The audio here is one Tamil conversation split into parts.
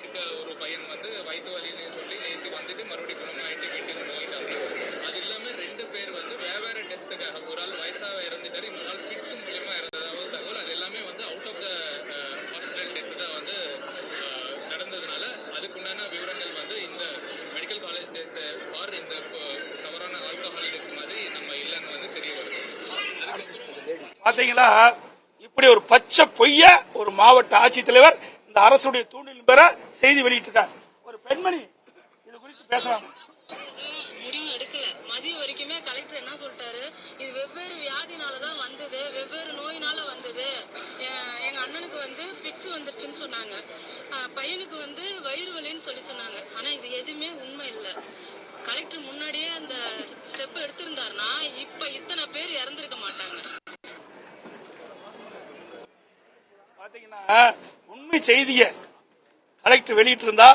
இருக்க ஒரு பையன் வந்து வயிற்று வலின்னு சொல்லி நேற்று வந்துட்டு மறுபடியும் குணமாயிட்டு வீட்டுக்கு போயிட்டாங்க. அது இல்லாம 2 பேர் வந்து வேற டெத்துக்காக, ஒரு ஆள் வயசாக இறந்துட்டாரு, இன்னொரு ஆள் பிக்ஸ் மூலியமா இறந்ததாவது தகவல். அது எல்லாமே வந்து out of the hospital death தான் வந்து நடந்ததுனால அதுக்குண்டான விவரங்கள் வந்து இந்த மெடிக்கல் காலேஜ் டெத்து ஆர் இந்த தவறான ஆல்கஹால் டெத் மாதிரி நம்ம இல்லைன்னு வந்து தெரிய வருது. பாத்தீங்களா, இப்படி ஒரு பச்சை பொய்ய ஒரு மாவட்ட ஆட்சித்தலைவர் இந்த அரசுடைய தூண்டில் பெற செய்தி வெளியிட்டிருக்கார். ஒரு பெண்மணி இது குறித்து பேசலாம். முடிவு எடுக்கல. மதியம் வரைக்குமே கலெக்டர் என்ன சொல்லிட்டாரு, இது வெவ்வேறு வியாதினாலதான் வந்தது, வெவ்வேறு நோயினால வந்தது. எங்க அண்ணனுக்கு வந்து பிக்ஸ் வந்துருச்சுன்னு சொன்னாங்க, பையனுக்கு வந்து வயிறு வலின்னு சொல்லி சொன்னாங்க. ஆனா இது எதுவுமே உண்மை இல்ல. கலெக்டர் முன்னாடியே அந்த ஸ்டெப் எடுத்திருந்தாருன்னா இப்ப இத்தனை பேர் இறந்திருக்க மாட்டாங்க. உண்மை செய்திய கலெக்டர் வெளியிட்டு இருந்தா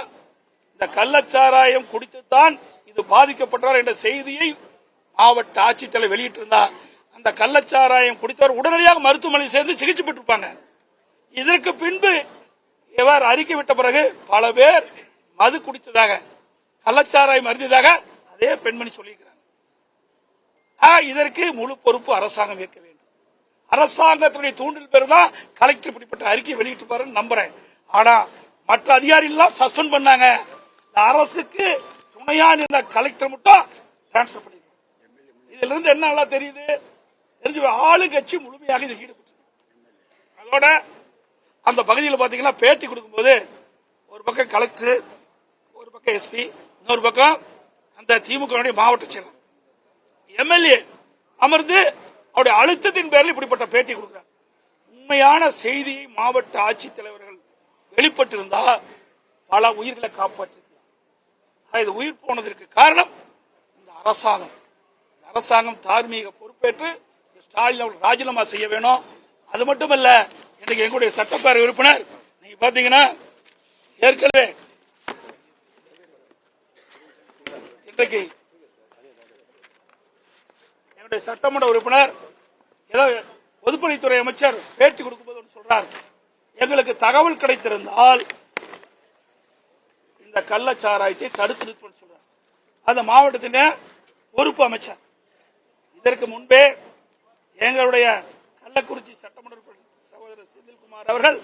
இந்த கள்ளச்சாராயம் குடித்துத்தான் இது பாதிக்கப்பட்டவர் என்ற செய்தியை மாவட்ட ஆட்சித்தலைவர் வெளியிட்டு இருந்தா அந்த கள்ளச்சாராயம் குடித்தவர் உடனடியாக மருத்துவமனை சேர்ந்து சிகிச்சை பெற்றிருப்பாங்க. இதற்கு பின்பு இவர் அறிக்கை விட்ட பிறகு பல பேர் மது குடித்ததாக, கள்ளச்சாராயம் அருந்ததாக அதே பெண்மணி சொல்லியிருக்கிறாங்க. இதற்கு முழு பொறுப்பு அரசாங்கம் ஏற்க வேண்டும். அரசாங்கத்துடைய தூண்டில் பேர் தான் கலெக்டர் இப்படிப்பட்ட அறிக்கை வெளியிட்டு நம்புறேன். ஆனா மற்ற அதிகாரிகள் சஸ்பெண்ட் பண்ணாங்க. அரசுக்கு துணையா இருந்த கலெக்டர் மட்டும் டிரான்ஸ்பர் பண்ணிருக்காங்க. இதுல இருந்து என்ன நல்லா தெரியுது, ஆளுங்கட்சி முழுமையாக இதில் ஈடுபட்டு. அதோட அந்த பகுதியில் பாத்தீங்கன்னா பேட்டி கொடுக்கும்போது ஒரு பக்கம் கலெக்டர், ஒரு பக்கம் எஸ்பி, இன்னொரு பக்கம் அந்த திமுக மாவட்ட செயலர், எம்எல்ஏ அமர்ந்து அவருடைய அழுத்தத்தின் பேரில் இப்படிப்பட்ட பேட்டி கொடுக்கிறார். உண்மையான செய்தியை மாவட்ட ஆட்சித்தலைவர்கள் வெளிப்பட்டிருந்தா பல உயிர்களை காப்பாற்றிருக்கலாம். இது உயிர் போனதற்கு காரணம் இந்த அரசாங்கம். இந்த அரசாங்கம் தார்மீக பொறுப்பேற்று ஸ்டாலின் அவர்கள் ராஜினாமா செய்ய வேணும். அது மட்டுமல்ல, இன்னைக்கு எங்களுடைய சட்டப்பேரவை உறுப்பினர் நீங்க பாத்தீங்கன்னா ஏற்கனவே இன்றைக்கு என்னுடைய சட்டமன்ற உறுப்பினர் ஏதோ பொதுப்பணித்துறை அமைச்சர் பேட்டி கொடுக்கும்போது சொல்றார், எங்களுக்கு தகவல் கிடைத்திருந்தால் இந்த கள்ளச்சாராயத்தை தடுத்து நிறுத்தம் சொல்றார். அந்த மாவட்டத்தின் பொறுப்பு அமைச்சர். இதற்கு முன்பே எங்களுடைய கள்ளக்குறிச்சி சட்டமன்ற சகோதரர் செந்தில்குமார் அவர்கள்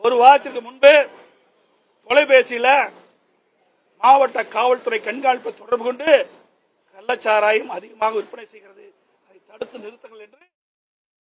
ஒரு வாரத்திற்கு முன்பு தொலைபேசியில் மாவட்ட காவல்துறை கண்காணிப்பு தொடர்பு கொண்டு கள்ளச்சாராயம் அதிகமாக விற்பனை செய்கிறது, அதை தடுத்து நிறுத்துங்கள் என்று